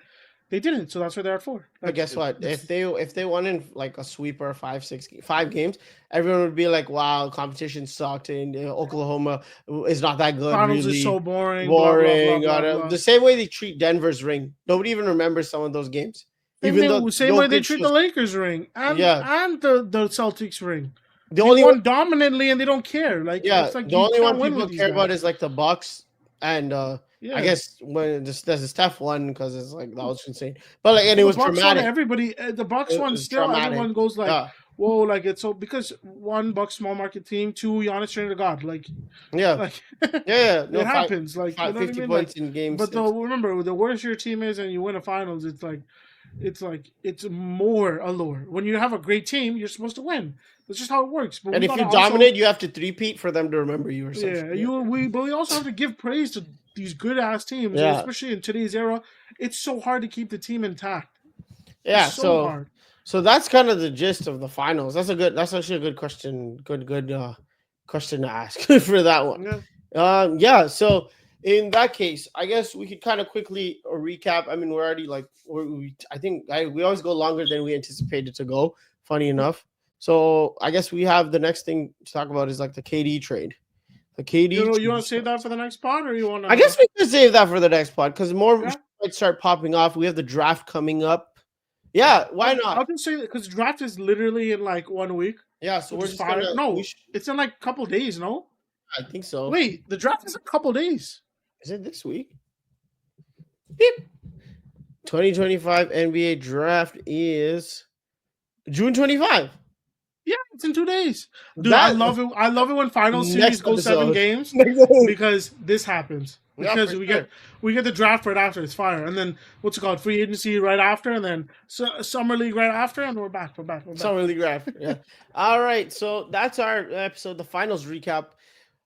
they didn't. So that's where they're at 4. But guess what? If they won in like a sweeper, 5 games, everyone would be like, "Wow, competition sucked, and Oklahoma is not that good. Finals is so boring. Blah, blah, blah, blah. The same way they treat Denver's ring. Nobody even remembers some of those games. Same way they treat the Lakers ring and the Celtics ring. the They only one, won dominantly and they don't care. Like yeah, it's like the you only can't one win people with these care about guys. is like the Bucks and I Yeah. guess when there's a Steph one because it's like that was insane. But like and it Well, the was Bucks one, dramatic. everybody, the Bucks It one was still, dramatic. everyone goes like, Yeah, whoa, like it's so because one Bucks small market team, two Giannis trainer to God, yeah, like yeah. it No, happens, like you know what I 50 mean, like. points in game But 6. though, remember, the worse your team is and you win a finals, it's more allure. When you have a great team, you're supposed to win. That's just how it works. But And we if gotta you also, dominate, you have to three-peat for them to remember you or some shit. yeah, but we also have to give praise to these good ass teams, Yeah, especially in today's era. It's so hard to keep the team intact. It's yeah. so So hard. so that's kind of the gist of the finals. That's actually a good question. Good question to ask for that one. Yeah. Yeah. So in that case, I guess we could kind of quickly recap. I mean, we're already like I think we always go longer than we anticipated to go. Funny enough. So I guess we have the next thing to talk about is like the KD trade. The KD. You want to save that for the next pod, or you want I to? guess we could save that for the next pod because more Yeah. might start popping off. We have the draft coming up. Yeah, why not? I'll just say that because draft is literally in like 1 week. Yeah, so Which we're is just fire. gonna. No, it's in like a couple days. No, I think so. wait, the draft is a couple days. Is it this week? Beep. 2025 NBA draft is June 25. Yeah, it's in 2 days, dude. I That love it. I love it when final series next go 7 episode. games because this happens. Yeah, Because for we sure. get the draft right after. It's fire, and then what's it called? Free agency right after, and then summer league right after, and we're back. We're back. Summer League draft. Yeah. All right. So that's our episode, the finals recap.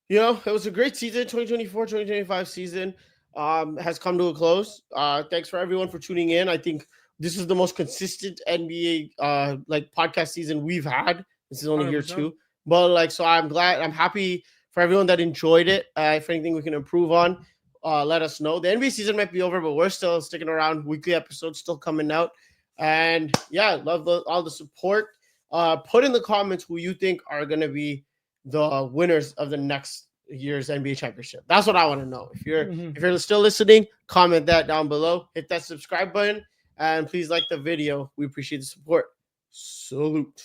You know, it was a great season. 2024-2025 season has come to a close. Thanks for everyone for tuning in. I think this is the most consistent NBA like podcast season we've had. This is only year 100%. 2. But like, so I'm happy for everyone that enjoyed it. If anything we can improve on, let us know. The NBA season might be over, but we're still sticking around. Weekly episodes still coming out. And yeah, love all the support. Put in the comments who you think are going to be the winners of the next year's NBA championship. That's what I want to know. If you're still listening, comment that down below. Hit that subscribe button and please like the video. We appreciate the support. Salute.